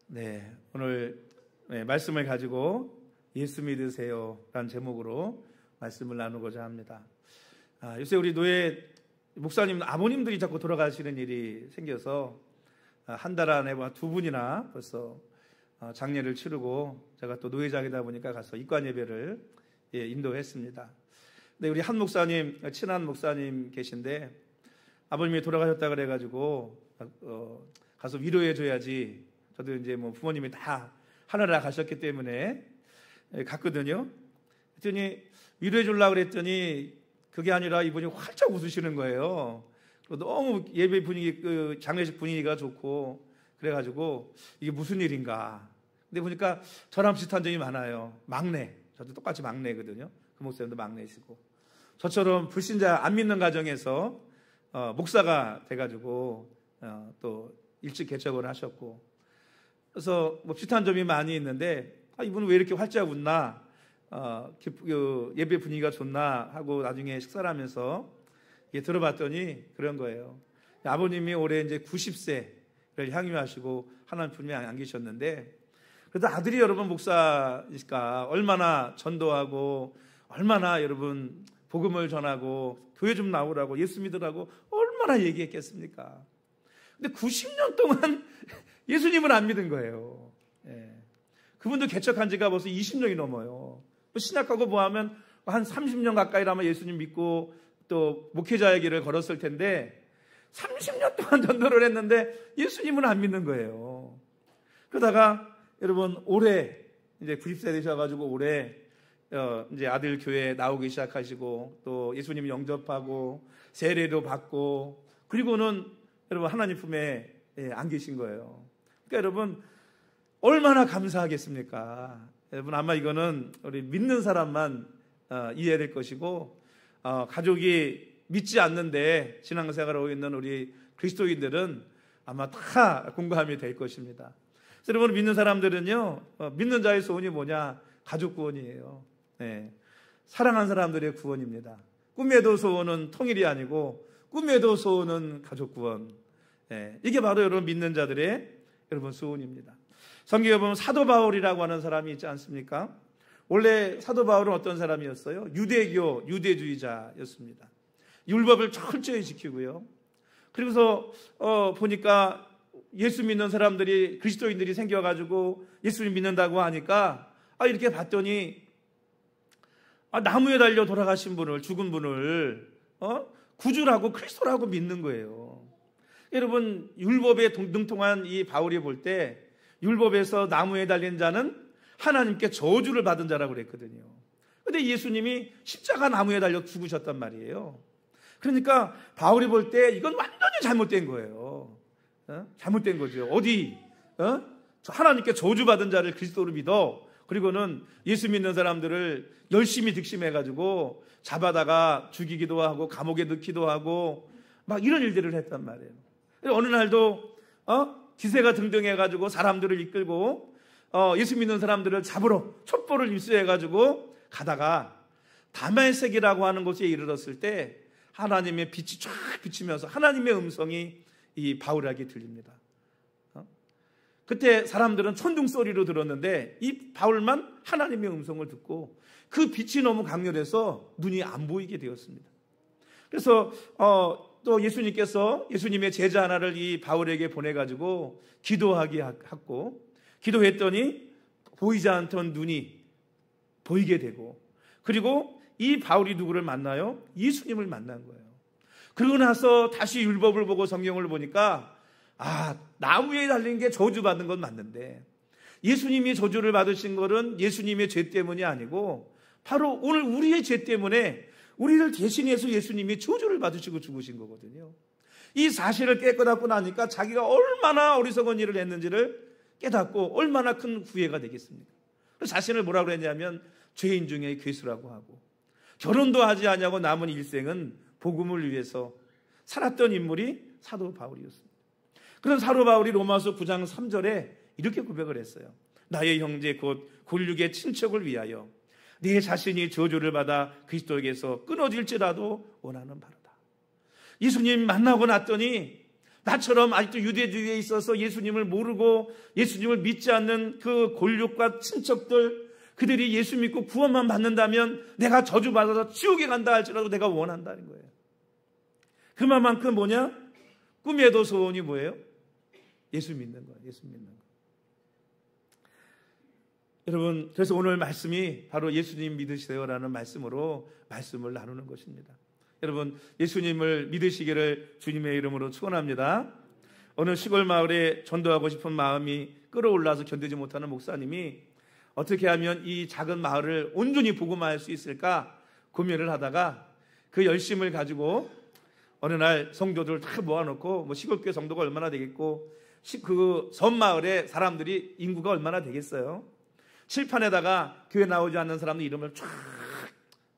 네, 오늘 말씀을 가지고 예수 믿으세요 라는 제목으로 말씀을 나누고자 합니다. 요새 우리 노예 목사님 아버님들이 자꾸 돌아가시는 일이 생겨서 한 달 안에 두 분이나 벌써 장례를 치르고 제가 또 노회장이다 보니까 가서 입관 예배를 인도했습니다. 근데 우리 한 목사님, 친한 목사님 계신데 아버님이 돌아가셨다 그래가지고 가서 위로해 줘야지. 저도 이제 부모님이 다 하늘나라 가셨기 때문에 갔거든요. 그랬더니 위로해 주려고 그랬더니 그게 아니라 이분이 활짝 웃으시는 거예요. 너무 예배 분위기, 장례식 분위기가 좋고 그래가지고 이게 무슨 일인가. 근데 보니까 저랑 비슷한 점이 많아요. 막내, 저도 똑같이 막내거든요. 그 목사님도 막내시고 저처럼 불신자 안 믿는 가정에서 목사가 돼가지고 또 일찍 개척을 하셨고 그래서 비슷한 점이 많이 있는데 이분은 왜 이렇게 활짝 웃나, 예배 분위기가 좋나 하고 나중에 식사를 하면서 들어봤더니 그런 거예요. 아버님이 올해 이제 90세를 향유하시고 하나님 품에 안기셨는데 그래도 아들이 여러분 목사니까 얼마나 전도하고 얼마나 여러분 복음을 전하고 교회 좀 나오라고 예수 믿으라고 얼마나 얘기했겠습니까? 근데 90년 동안 예수님을 안 믿은 거예요. 그분도 개척한 지가 벌써 20년이 넘어요. 신약하고 뭐하면 한 30년 가까이라면 예수님 믿고 또 목회자의 길을 걸었을 텐데 30년 동안 전도를 했는데 예수님은 안 믿는 거예요. 그러다가 여러분 올해 이제 90세 되셔가지고 올해 이제 아들 교회 나오기 시작하시고 또 예수님 영접하고 세례도 받고 그리고는 여러분 하나님 품에 안기신 거예요. 그러니까 여러분 얼마나 감사하겠습니까? 여러분 아마 이거는 우리 믿는 사람만 이해될 것이고 가족이 믿지 않는데 신앙생활을 하고 있는 우리 그리스도인들은 아마 다 공감이 될 것입니다. 그래서 여러분 믿는 사람들은요, 믿는 자의 소원이 뭐냐? 가족 구원이에요. 사랑하는 사람들의 구원입니다. 꿈에도 소원은 통일이 아니고 꿈에도 소원은 가족 구원. 이게 바로 여러분 믿는 자들의 여러분 소원입니다. 성경에 보면 사도 바울이라고 하는 사람이 있지 않습니까? 원래 사도 바울은 어떤 사람이었어요? 유대교, 유대주의자였습니다. 율법을 철저히 지키고요. 그리고서 보니까 예수 믿는 사람들이 그리스도인들이 생겨가지고 예수를 믿는다고 하니까 이렇게 봤더니 나무에 달려 돌아가신 분을, 죽은 분을 구주라고 그리스도라고 믿는 거예요. 여러분 율법에 등통한 이 바울이 볼 때 율법에서 나무에 달린 자는 하나님께 저주를 받은 자라고 그랬거든요. 그런데 예수님이 십자가 나무에 달려 죽으셨단 말이에요. 그러니까 바울이 볼 때 이건 완전히 잘못된 거예요. 잘못된 거죠. 어디 하나님께 저주받은 자를 그리스도로 믿어. 그리고는 예수 믿는 사람들을 열심히 득심해가지고 잡아다가 죽이기도 하고 감옥에 넣기도 하고 막 이런 일들을 했단 말이에요. 어느 날도 기세가 등등해가지고 사람들을 이끌고 예수 믿는 사람들을 잡으러 첩보를 입수해가지고 가다가 다메섹이라고 하는 곳에 이르렀을 때 하나님의 빛이 쫙 비치면서 하나님의 음성이 이 바울에게 들립니다. 그때 사람들은 천둥 소리로 들었는데 이 바울만 하나님의 음성을 듣고 그 빛이 너무 강렬해서 눈이 안 보이게 되었습니다. 그래서 또 예수님께서 예수님의 제자 하나를 이 바울에게 보내가지고 기도하게 했고 기도했더니 보이지 않던 눈이 보이게 되고 그리고 이 바울이 누구를 만나요? 예수님을 만난 거예요. 그러고 나서 다시 율법을 보고 성경을 보니까 나무에 달린 게 저주받은 건 맞는데 예수님이 저주를 받으신 것은 예수님의 죄 때문이 아니고 바로 오늘 우리의 죄 때문에 우리를 대신해서 예수님이 저주를 받으시고 죽으신 거거든요. 이 사실을 깨닫고 나니까 자기가 얼마나 어리석은 일을 했는지를 깨닫고 얼마나 큰 후회가 되겠습니까? 자신을 뭐라고 그랬냐면 죄인 중에 괴수라고 하고 결혼도 하지 않냐고 남은 일생은 복음을 위해서 살았던 인물이 사도 바울이었습니다. 그런 사도 바울이 로마서 9장 3절에 이렇게 고백을 했어요. 나의 형제 곧 골육의 친척을 위하여 내 자신이 저주를 받아 그리스도에게서 끊어질지라도 원하는 바로다. 예수님 만나고 났더니 나처럼 아직도 유대주의에 있어서 예수님을 모르고 예수님을 믿지 않는 그 골육과 친척들, 그들이 예수 믿고 구원만 받는다면 내가 저주받아서 지옥에 간다 할지라도 내가 원한다는 거예요. 그만큼 뭐냐? 꿈에도 소원이 뭐예요? 예수 믿는 거예요. 예수 믿는 거. 여러분, 그래서 오늘 말씀이 바로 예수님 믿으세요라는 말씀으로 말씀을 나누는 것입니다. 여러분, 예수님을 믿으시기를 주님의 이름으로 축원합니다. 어느 시골 마을에 전도하고 싶은 마음이 끌어올라서 견디지 못하는 목사님이 어떻게 하면 이 작은 마을을 온전히 복음화할 수 있을까 고민을 하다가 그 열심을 가지고 어느 날 성도들을 다 모아놓고 시골교회 성도가 얼마나 되겠고 그 섬마을에 사람들이 인구가 얼마나 되겠어요. 칠판에다가 교회 나오지 않는 사람들 이름을 쫙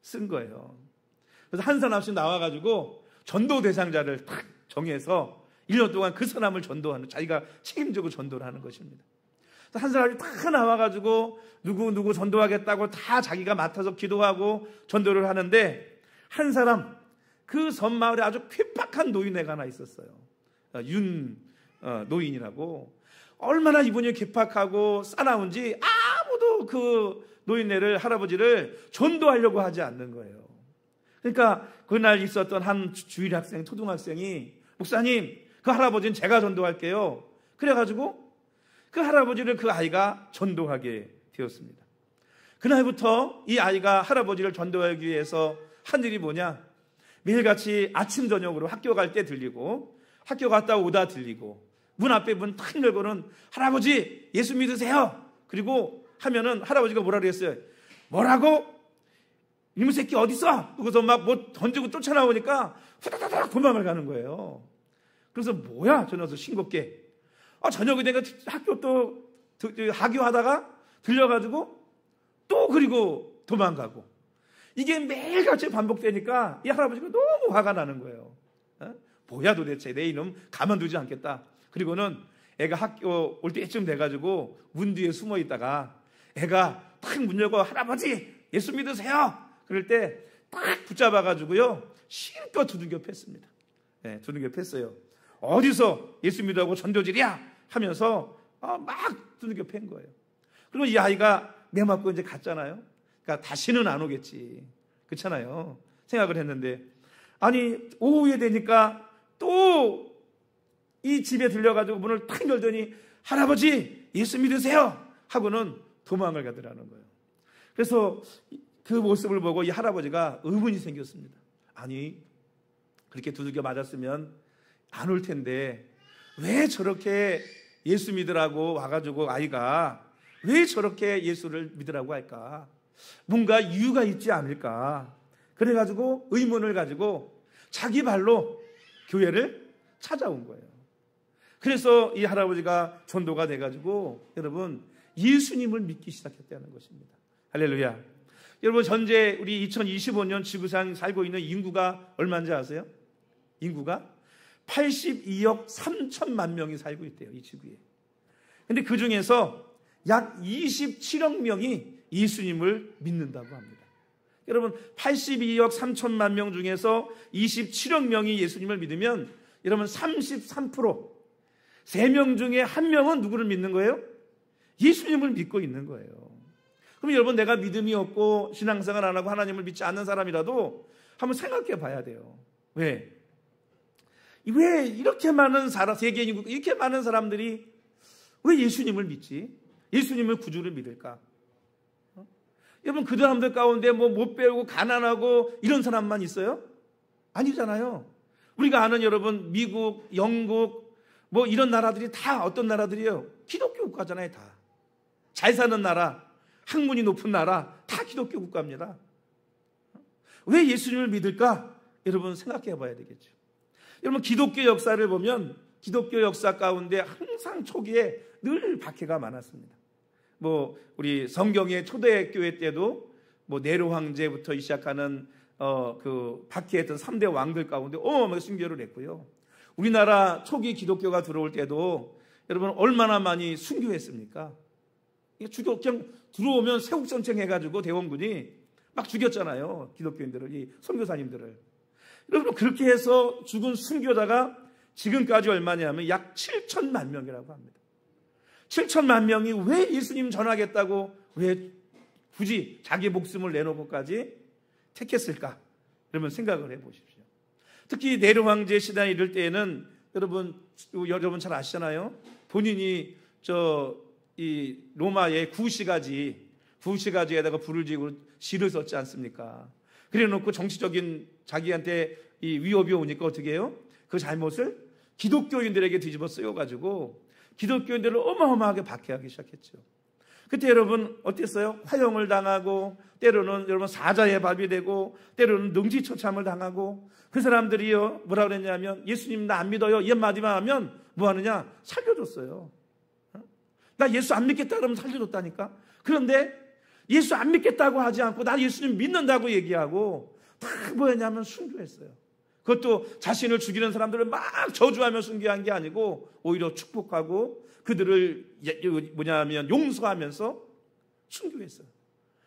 쓴 거예요. 그래서 한 사람씩 나와가지고 전도 대상자를 딱 정해서 1년 동안 그 사람을 전도하는, 자기가 책임지고 전도를 하는 것입니다. 한 사람이 다 나와가지고 누구 전도하겠다고 다 자기가 맡아서 기도하고 전도를 하는데 한 사람, 그 섬마을에 아주 괴팍한 노인네가 하나 있었어요. 노인이라고. 얼마나 이분이 괴팍하고 싸나운지 아무도 그 노인네를, 할아버지를 전도하려고 하지 않는 거예요. 그러니까 그날 있었던 한 주일 학생, 초등학생이 목사님, 그 할아버지는 제가 전도할게요. 그래가지고 그 할아버지를 그 아이가 전도하게 되었습니다. 그날부터 이 아이가 할아버지를 전도하기 위해서 한 일이 뭐냐? 매일같이 아침 저녁으로 학교 갈 때 들리고 학교 갔다 오다 들리고 문 앞에 문 탁 열고는 할아버지 예수 믿으세요. 그리고 하면은 할아버지가 뭐라 그랬어요? 뭐라고? 이놈의 새끼 어딨어? 그래서 막 뭐 던지고 쫓아나오니까 후다다닥 도망을 가는 거예요. 그래서 뭐야? 저녁에 싱겁게. 저녁에 내가 학교 또 하교하다가 들려가지고 또 그리고 도망가고. 이게 매일같이 반복되니까 이 할아버지가 너무 화가 나는 거예요. 뭐야 도대체, 내 이놈 가만두지 않겠다. 그리고는 애가 학교 올 때쯤 돼가지고 문 뒤에 숨어 있다가 애가 탁 문 열고 할아버지 예수 믿으세요. 그럴 때 딱 붙잡아가지고요 실컷 두들겨 팼습니다. 네, 두들겨 팼어요. 어디서 예수 믿으라고 전도질이야 하면서 막 두들겨 팬 거예요. 그리고 이 아이가 매 맞고 이제 갔잖아요. 그러니까 다시는 안 오겠지. 그렇잖아요. 생각을 했는데 아니 오후에 되니까 또 이 집에 들려가지고 문을 탁 열더니 할아버지 예수 믿으세요 하고는 도망을 가더라는 거예요. 그래서 그 모습을 보고 이 할아버지가 의문이 생겼습니다. 아니 그렇게 두들겨 맞았으면 안 올 텐데 왜 저렇게 예수 믿으라고 와가지고 아이가 왜 저렇게 예수를 믿으라고 할까? 뭔가 이유가 있지 않을까? 그래가지고 의문을 가지고 자기 발로 교회를 찾아온 거예요. 그래서 이 할아버지가 전도가 돼가지고 여러분 예수님을 믿기 시작했다는 것입니다. 할렐루야. 여러분 현재 우리 2025년 지구상 살고 있는 인구가 얼마인지 아세요? 인구가 82억 3천만 명이 살고 있대요. 이 지구에. 근데 그 중에서 약 27억 명이 예수님을 믿는다고 합니다. 여러분 82억 3천만 명 중에서 27억 명이 예수님을 믿으면 여러분 33%, 3명 중에 1명은 누구를 믿는 거예요? 예수님을 믿고 있는 거예요. 그럼 여러분 내가 믿음이 없고 신앙생활 안 하고 하나님을 믿지 않는 사람이라도 한번 생각해 봐야 돼요. 왜 이렇게 많은 세계 인구 이렇게 많은 사람들이 왜 예수님을 믿지? 예수님을 구주를 믿을까? 여러분 그 사람들 가운데 못 배우고 가난하고 이런 사람만 있어요? 아니잖아요. 우리가 아는 여러분 미국, 영국 이런 나라들이 다 어떤 나라들이에요? 기독교 국가잖아요. 다 잘 사는 나라, 학문이 높은 나라 다 기독교 국가입니다. 왜 예수님을 믿을까? 여러분 생각해 봐야 되겠죠. 여러분 기독교 역사를 보면 기독교 역사 가운데 항상 초기에 늘 박해가 많았습니다. 우리 성경의 초대교회 때도 네로 황제부터 시작하는 그 박해했던 3대 왕들 가운데 어마어마하게 순교를 했고요. 우리나라 초기 기독교가 들어올 때도 여러분 얼마나 많이 순교했습니까? 그냥 들어오면 세국전쟁 해가지고 대원군이 막 죽였잖아요. 기독교인들을, 이 선교사님들을. 여러분 그렇게 해서 죽은 순교자가 지금까지 얼마냐면 약 7천만 명이라고 합니다. 7천만 명이 왜 예수님 전하겠다고 왜 굳이 자기 목숨을 내놓고까지 택했을까? 여러분 생각을 해보십시오. 특히 네로 황제 시대에 이럴 때에는 여러분 잘 아시잖아요. 본인이 이 로마의 구시가지에다가 불을 지고 시를 썼지 않습니까? 그래놓고 정치적인 자기한테 이 위협이 오니까 어떻게 해요? 그 잘못을 기독교인들에게 뒤집어 쓰여가지고 기독교인들을 어마어마하게 박해하기 시작했죠. 그때 여러분 어땠어요? 화형을 당하고 때로는 여러분 사자의 밥이 되고 때로는 능지처참을 당하고 그 사람들이요 뭐라 그랬냐면 예수님 나 안 믿어요 이 한마디만 하면 뭐 하느냐? 살려줬어요. 나 예수 안 믿겠다 그러면 살려줬다니까. 그런데 예수 안 믿겠다고 하지 않고 나 예수님 믿는다고 얘기하고 다 뭐였냐면 순교했어요. 그것도 자신을 죽이는 사람들을 막 저주하며 순교한 게 아니고 오히려 축복하고 그들을 용서하면서 순교했어요.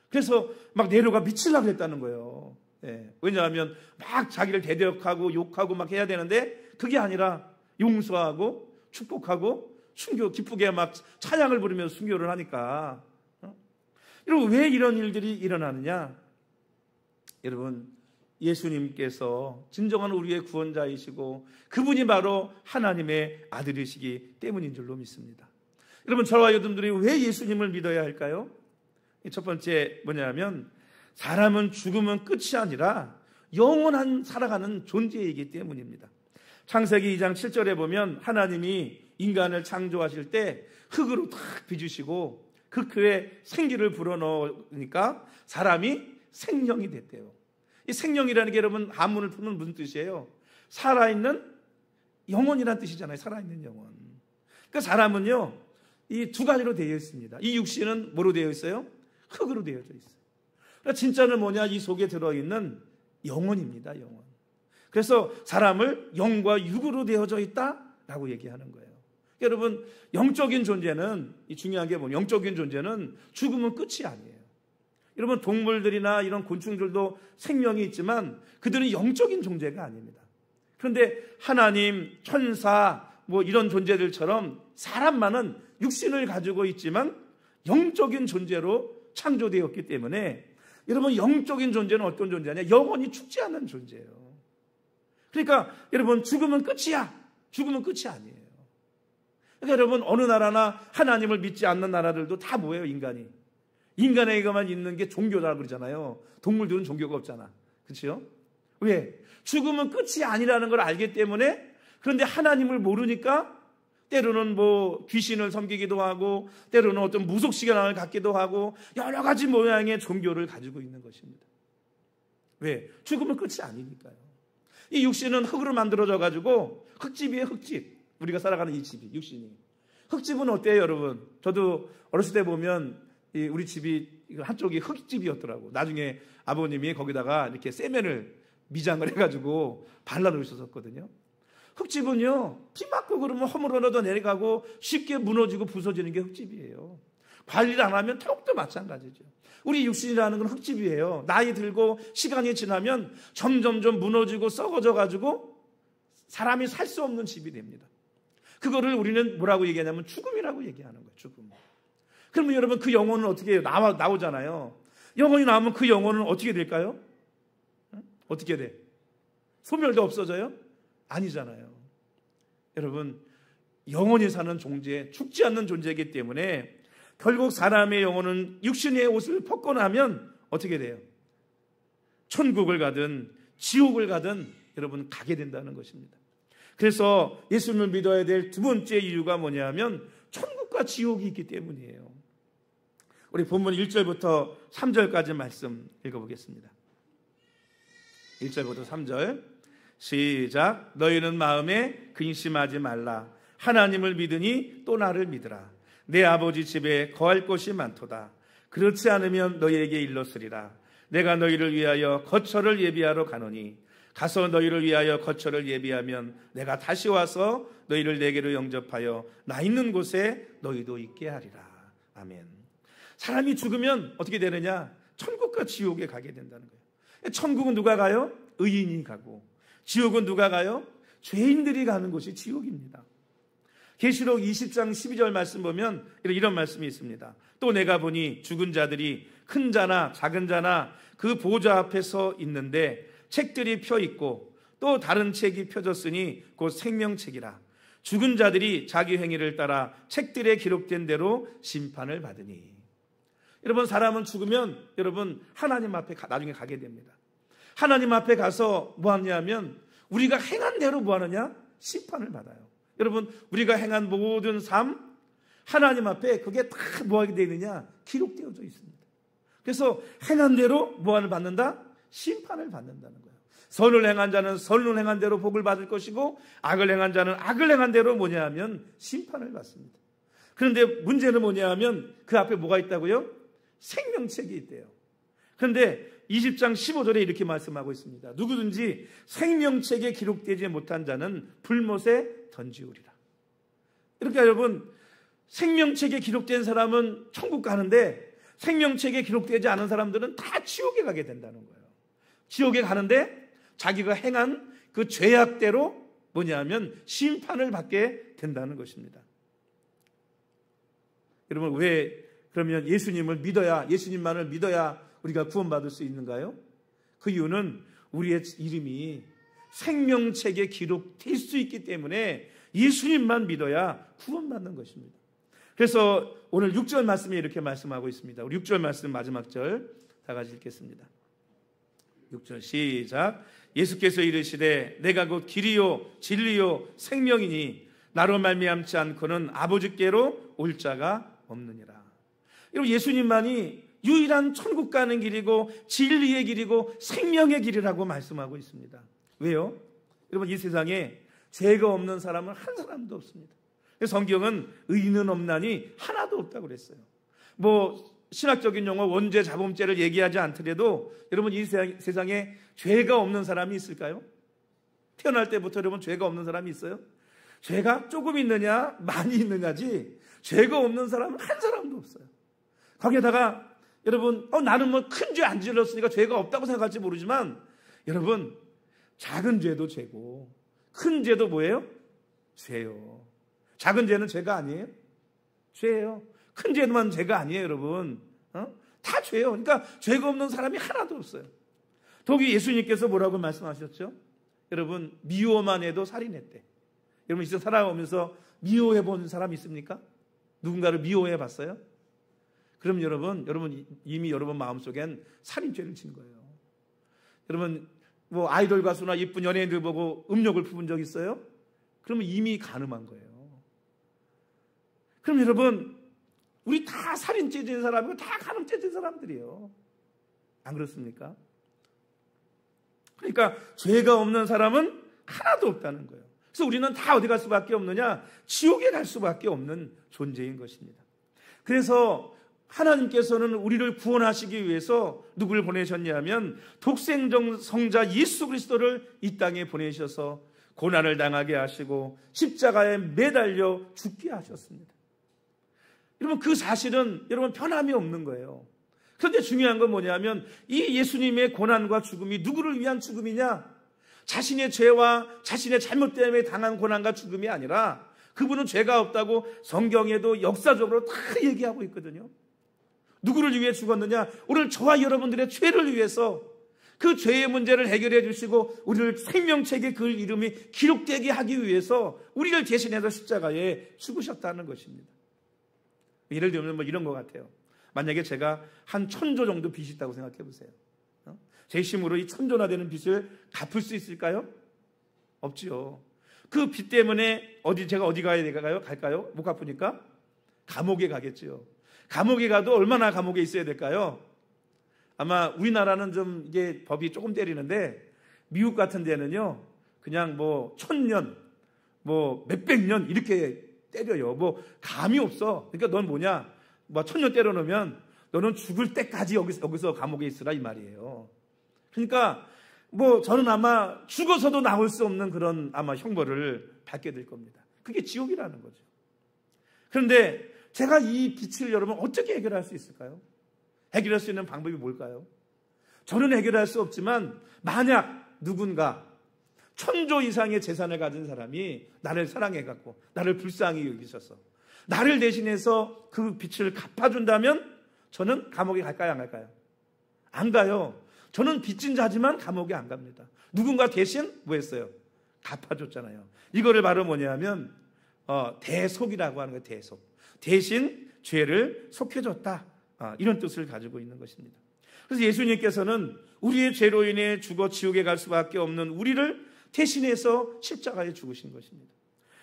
그래서 막 네로가 미치려고 했다는 거예요. 왜냐하면 막 자기를 대적하고 욕하고 막 해야 되는데 그게 아니라 용서하고 축복하고 순교 기쁘게 막 찬양을 부르면서 순교를 하니까. 여러분 왜 이런 일들이 일어나느냐? 여러분 예수님께서 진정한 우리의 구원자이시고 그분이 바로 하나님의 아들이시기 때문인 줄로 믿습니다. 여러분 저와 여러분들이 왜 예수님을 믿어야 할까요? 첫 번째 뭐냐면 사람은 죽으면 끝이 아니라 영원한 살아가는 존재이기 때문입니다. 창세기 2장 7절에 보면 하나님이 인간을 창조하실 때 흙으로 탁 빚으시고 그 흙에 생기를 불어넣으니까 사람이 생명이 됐대요. 이 생명이라는 게 여러분 한문을 풀면 무슨 뜻이에요? 살아있는 영혼이라는 뜻이잖아요. 살아있는 영혼. 그러니까 사람은요 이 두 가지로 되어 있습니다. 이 육신은 뭐로 되어 있어요? 흙으로 되어져 있어요. 그러니까 진짜는 뭐냐? 이 속에 들어있는 영혼입니다. 영혼. 그래서 사람을 영과 육으로 되어져 있다라고 얘기하는 거예요. 여러분 영적인 존재는 중요한 게 뭐냐? 영적인 존재는 죽으면 끝이 아니에요. 여러분 동물들이나 이런 곤충들도 생명이 있지만 그들은 영적인 존재가 아닙니다. 그런데 하나님, 천사 뭐 이런 존재들처럼 사람만은 육신을 가지고 있지만 영적인 존재로 창조되었기 때문에 여러분 영적인 존재는 어떤 존재냐? 영원히 죽지 않는 존재예요. 그러니까 여러분 죽으면 끝이야. 죽으면 끝이 아니에요. 그러니까 여러분 어느 나라나 하나님을 믿지 않는 나라들도 다 뭐예요? 인간에게만 있는 게 종교라고 그러잖아요. 동물들은 종교가 없잖아. 그렇죠? 왜? 죽으면 끝이 아니라는 걸 알기 때문에. 그런데 하나님을 모르니까 때로는 뭐 귀신을 섬기기도 하고 때로는 어떤 무속시간을 갖기도 하고 여러 가지 모양의 종교를 가지고 있는 것입니다. 왜? 죽으면 끝이 아니니까요. 이 육신은 흙으로 만들어져 가지고 흙집이에요. 흙집. 우리가 살아가는 이 집이 육신이. 흙집은 어때요 여러분? 저도 어렸을 때 보면 우리 집이 한쪽이 흙집이었더라고. 나중에 아버님이 거기다가 이렇게 세면을 미장을 해가지고 발라놓으셨었거든요. 흙집은요 비 맞고 그러면 허물어넣어도 내려가고 쉽게 무너지고 부서지는 게 흙집이에요. 관리를 안 하면 더욱더 마찬가지죠. 우리 육신이라는 건 흙집이에요. 나이 들고 시간이 지나면 점점점 무너지고 썩어져가지고 사람이 살 수 없는 집이 됩니다. 그거를 우리는 뭐라고 얘기하냐면 죽음이라고 얘기하는 거예요. 죽음. 그러면 여러분 그 영혼은 어떻게 해요? 나오잖아요. 영혼이 나오면 그 영혼은 어떻게 될까요? 어떻게 돼? 소멸도 없어져요? 아니잖아요. 여러분 영원히 사는 존재, 죽지 않는 존재이기 때문에 결국 사람의 영혼은 육신의 옷을 벗고 나면 어떻게 돼요? 천국을 가든 지옥을 가든 여러분 가게 된다는 것입니다. 그래서 예수님을 믿어야 될 두 번째 이유가 뭐냐면 천국과 지옥이 있기 때문이에요. 우리 본문 1절부터 3절까지 말씀 읽어보겠습니다. 1절부터 3절 시작. 너희는 마음에 근심하지 말라. 하나님을 믿으니 또 나를 믿으라. 내 아버지 집에 거할 곳이 많도다. 그렇지 않으면 너희에게 일렀으리라. 내가 너희를 위하여 거처를 예비하러 가노니 가서 너희를 위하여 거처를 예비하면 내가 다시 와서 너희를 내게로 영접하여 나 있는 곳에 너희도 있게 하리라. 아멘. 사람이 죽으면 어떻게 되느냐? 천국과 지옥에 가게 된다는 거예요. 천국은 누가 가요? 의인이 가고, 지옥은 누가 가요? 죄인들이 가는 곳이 지옥입니다. 계시록 20장 12절 말씀 보면 이런 말씀이 있습니다. 또 내가 보니 죽은 자들이 큰 자나 작은 자나 그 보좌 앞에 서 있는데 책들이 펴 있고 또 다른 책이 펴졌으니 곧 생명책이라. 죽은 자들이 자기 행위를 따라 책들에 기록된 대로 심판을 받으니. 여러분, 사람은 죽으면 여러분 하나님 앞에 나중에 가게 됩니다. 하나님 앞에 가서 뭐 하냐면 우리가 행한 대로 뭐 하느냐? 심판을 받아요. 여러분, 우리가 행한 모든 삶 하나님 앞에 그게 다 뭐하게 되어 있느냐? 기록되어져 있습니다. 그래서 행한 대로 뭐를 받는다? 심판을 받는다는 거예요. 선을 행한 자는 선을 행한 대로 복을 받을 것이고 악을 행한 자는 악을 행한 대로 뭐냐 하면 심판을 받습니다. 그런데 문제는 뭐냐 하면 그 앞에 뭐가 있다고요? 생명책이 있대요. 그런데 20장 15절에 이렇게 말씀하고 있습니다. 누구든지 생명책에 기록되지 못한 자는 불못에 던지우리라. 이렇게 여러분, 생명책에 기록된 사람은 천국 가는데 생명책에 기록되지 않은 사람들은 다 지옥에 가게 된다는 거예요. 지옥에 가는데 자기가 행한 그 죄악대로 뭐냐면 심판을 받게 된다는 것입니다. 여러분, 왜 그러면 예수님을 믿어야, 예수님만을 믿어야 우리가 구원받을 수 있는가요? 그 이유는 우리의 이름이 생명책에 기록될 수 있기 때문에 예수님만 믿어야 구원받는 것입니다. 그래서 오늘 6절 말씀에 이렇게 말씀하고 있습니다. 우리 6절 말씀 마지막 절 다 같이 읽겠습니다. 6절 시작. 예수께서 이르시되 내가 곧 길이요 진리요 생명이니 나로 말미암지 않고는 아버지께로 올 자가 없느니라. 여러분, 예수님만이 유일한 천국 가는 길이고 진리의 길이고 생명의 길이라고 말씀하고 있습니다. 왜요? 여러분, 이 세상에 죄가 없는 사람은 한 사람도 없습니다. 성경은 의인은 없나니 하나도 없다고 그랬어요. 뭐 신학적인 용어 원죄 자범죄를 얘기하지 않더라도 여러분, 이 세상에 죄가 없는 사람이 있을까요? 태어날 때부터 여러분 죄가 없는 사람이 있어요? 죄가 조금 있느냐 많이 있느냐지 죄가 없는 사람은 한 사람도 없어요. 거기에다가 여러분 나는 뭐 큰 죄 안 질렀으니까 죄가 없다고 생각할지 모르지만 여러분, 작은 죄도 죄고 큰 죄도 뭐예요? 죄요. 작은 죄는 죄가 아니에요? 죄예요. 큰 죄만 죄가 아니에요, 여러분. 다 죄예요. 그러니까 죄가 없는 사람이 하나도 없어요. 더욱이 예수님께서 뭐라고 말씀하셨죠? 여러분, 미워만 해도 살인했대. 여러분, 이제 살아오면서 미워해 본 사람 있습니까? 누군가를 미워해 봤어요? 그럼 여러분 이미 여러분 마음속엔 살인죄를 진 거예요. 여러분, 뭐 아이돌 가수나 예쁜 연예인들 보고 음욕을 품은 적 있어요? 그러면 이미 간음한 거예요. 그럼 여러분, 우리 다 살인죄 진 사람이고 다 간음죄 진 사람들이에요. 안 그렇습니까? 그러니까 죄가 없는 사람은 하나도 없다는 거예요. 그래서 우리는 다 어디 갈 수밖에 없느냐? 지옥에 갈 수밖에 없는 존재인 것입니다. 그래서 하나님께서는 우리를 구원하시기 위해서 누구를 보내셨냐면 독생적 성자 예수 그리스도를 이 땅에 보내셔서 고난을 당하게 하시고 십자가에 매달려 죽게 하셨습니다. 여러분, 그 사실은 여러분 변함이 없는 거예요. 그런데 중요한 건 뭐냐면 이 예수님의 고난과 죽음이 누구를 위한 죽음이냐? 자신의 죄와 자신의 잘못 때문에 당한 고난과 죽음이 아니라 그분은 죄가 없다고 성경에도 역사적으로 다 얘기하고 있거든요. 누구를 위해 죽었느냐? 오늘 저와 여러분들의 죄를 위해서 그 죄의 문제를 해결해 주시고 우리를 생명책에 그 이름이 기록되게 하기 위해서 우리를 대신해서 십자가에 죽으셨다는 것입니다. 예를 들면 뭐 이런 것 같아요. 만약에 제가 한 1000조 정도 빚이 있다고 생각해 보세요. 제 힘으로 이 1000조나 되는 빚을 갚을 수 있을까요? 없지요. 그 빚 때문에 제가 어디 갈까요? 못 갚으니까 감옥에 가겠지요. 감옥에 가도 얼마나 감옥에 있어야 될까요? 아마 우리나라는 좀 이게 법이 조금 때리는데 미국 같은 데는요, 그냥 뭐 1000년, 뭐 몇백 년 이렇게 때려요. 뭐 감이 없어. 그러니까 넌 뭐냐? 뭐 1000년 때려놓으면 너는 죽을 때까지 여기서 감옥에 있으라 이 말이에요. 그러니까 뭐 저는 아마 죽어서도 나올 수 없는 그런 아마 형벌을 받게 될 겁니다. 그게 지옥이라는 거죠. 그런데 제가 이 빚을 여러분 어떻게 해결할 수 있을까요? 해결할 수 있는 방법이 뭘까요? 저는 해결할 수 없지만 만약 누군가 천조 이상의 재산을 가진 사람이 나를 사랑해갖고 나를 불쌍히 여기셔서 나를 대신해서 그 빚을 갚아준다면 저는 감옥에 갈까요, 안 갈까요? 안 가요. 저는 빚진 자지만 감옥에 안 갑니다. 누군가 대신 뭐 했어요? 갚아줬잖아요. 이거를 바로 뭐냐면 대속이라고 하는 거예요. 대속. 대신 죄를 속해줬다. 이런 뜻을 가지고 있는 것입니다. 그래서 예수님께서는 우리의 죄로 인해 죽어 지옥에 갈 수밖에 없는 우리를 대신해서 십자가에 죽으신 것입니다.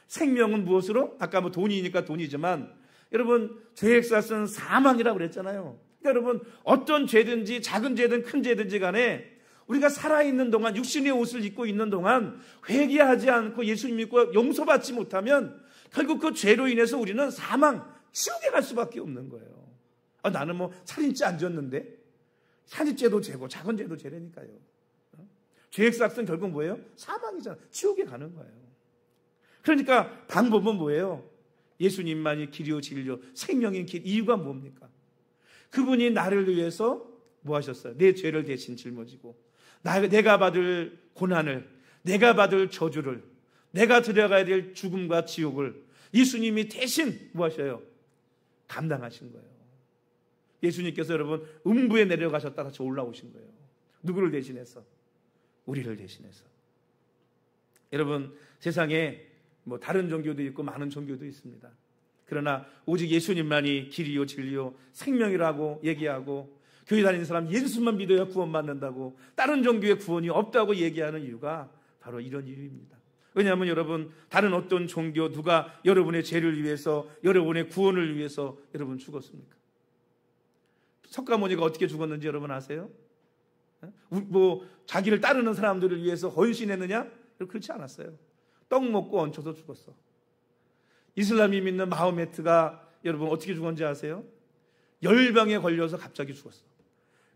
생명은 무엇으로? 아까 뭐 돈이니까 돈이지만 여러분 죄의 값은 사망이라고 그랬잖아요. 그러니까 여러분 어떤 죄든지 작은 죄든 큰 죄든지 간에 우리가 살아있는 동안 육신의 옷을 입고 있는 동안 회개하지 않고 예수님 믿고 용서받지 못하면 결국 그 죄로 인해서 우리는 사망, 지옥에 갈 수밖에 없는 거예요. 나는 뭐 살인죄 안 졌는데 살인죄도 죄고 작은 죄도 죄라니까요. 죄의 값은 결국 뭐예요? 사망이잖아요. 지옥에 가는 거예요. 그러니까 방법은 뭐예요? 예수님만이 길이요 진리요 생명인 길. 이유가 뭡니까? 그분이 나를 위해서 뭐 하셨어요? 내 죄를 대신 짊어지고 내가 받을 고난을, 내가 받을 저주를, 내가 들어가야 될 죽음과 지옥을 예수님이 대신 뭐 하셔요? 감당하신 거예요. 예수님께서 여러분 음부에 내려가셨다가 저 올라오신 거예요. 누구를 대신해서? 우리를 대신해서. 여러분 세상에 뭐 다른 종교도 있고 많은 종교도 있습니다. 그러나 오직 예수님만이 길이요 진리요 생명이라고 얘기하고 교회 다니는 사람 예수만 믿어야 구원받는다고 다른 종교의 구원이 없다고 얘기하는 이유가 바로 이런 이유입니다. 왜냐하면 여러분 다른 어떤 종교 누가 여러분의 죄를 위해서 여러분의 구원을 위해서 여러분 죽었습니까? 석가모니가 어떻게 죽었는지 여러분 아세요? 뭐 자기를 따르는 사람들을 위해서 헌신했느냐? 그렇지 않았어요. 떡 먹고 얹혀서 죽었어. 이슬람이 믿는 마호메트가 여러분 어떻게 죽었는지 아세요? 열병에 걸려서 갑자기 죽었어.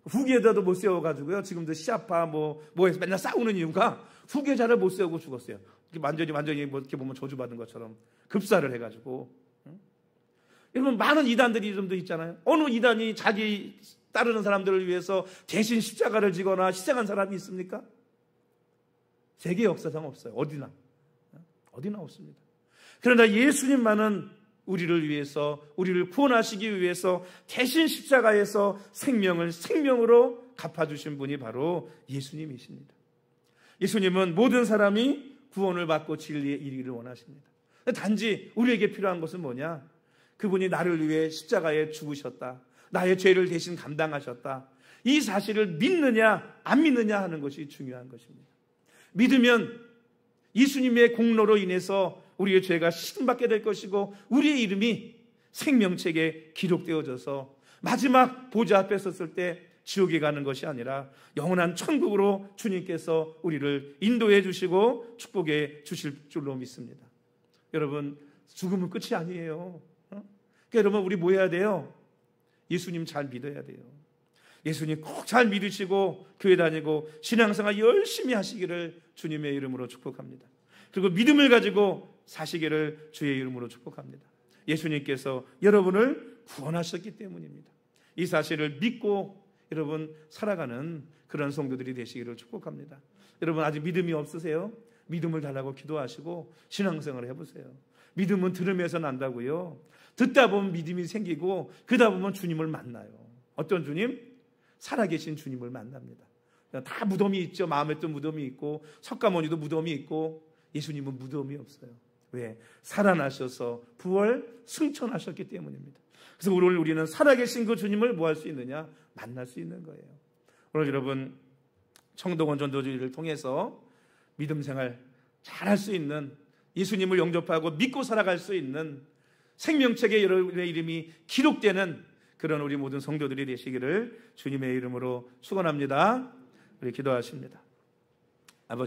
후계자도 못 세워가지고요. 지금도 시아파 뭐해서 맨날 싸우는 이유가 후계자를 못 세우고 죽었어요. 완전히 뭐 이렇게 보면 저주받은 것처럼 급사를 해가지고. 여러분 많은 이단들이 좀 더 있잖아요. 어느 이단이 자기 따르는 사람들을 위해서 대신 십자가를 지거나 희생한 사람이 있습니까? 세계 역사상 없어요. 어디나 없습니다. 그러나 예수님만은 우리를 위해서 우리를 구원하시기 위해서 대신 십자가에서 생명을 생명으로 갚아주신 분이 바로 예수님이십니다. 예수님은 모든 사람이 구원을 받고 진리에 이르기를 원하십니다. 단지 우리에게 필요한 것은 뭐냐? 그분이 나를 위해 십자가에 죽으셨다. 나의 죄를 대신 감당하셨다. 이 사실을 믿느냐 안 믿느냐 하는 것이 중요한 것입니다. 믿으면 예수님의 공로로 인해서 우리의 죄가 씻음받게 될 것이고 우리의 이름이 생명책에 기록되어져서 마지막 보좌 앞에 섰을 때 지옥에 가는 것이 아니라 영원한 천국으로 주님께서 우리를 인도해 주시고 축복해 주실 줄로 믿습니다. 여러분 죽음은 끝이 아니에요. 그러니까 여러분 우리 뭐 해야 돼요? 예수님 잘 믿어야 돼요. 예수님 꼭 잘 믿으시고 교회 다니고 신앙생활 열심히 하시기를 주님의 이름으로 축복합니다. 그리고 믿음을 가지고 사시기를 주의 이름으로 축복합니다. 예수님께서 여러분을 구원하셨기 때문입니다. 이 사실을 믿고 여러분 살아가는 그런 성도들이 되시기를 축복합니다. 여러분 아직 믿음이 없으세요? 믿음을 달라고 기도하시고 신앙생활을 해보세요. 믿음은 들으면서 난다고요. 듣다 보면 믿음이 생기고 그러다 보면 주님을 만나요. 어떤 주님? 살아계신 주님을 만납니다. 다 무덤이 있죠. 마음에 또 무덤이 있고 석가모니도 무덤이 있고 예수님은 무덤이 없어요. 왜? 살아나셔서 부활 승천하셨기 때문입니다. 그래서 오늘 우리는 살아계신 그 주님을 뭐 할 수 있느냐? 만날 수 있는 거예요. 오늘 여러분 청동원 전도주의를 통해서 믿음 생활 잘할 수 있는 예수님을 영접하고 믿고 살아갈 수 있는 생명책에 여러분의 이름이 기록되는 그런 우리 모든 성도들이 되시기를 주님의 이름으로 축원합니다. 우리 기도하십니다.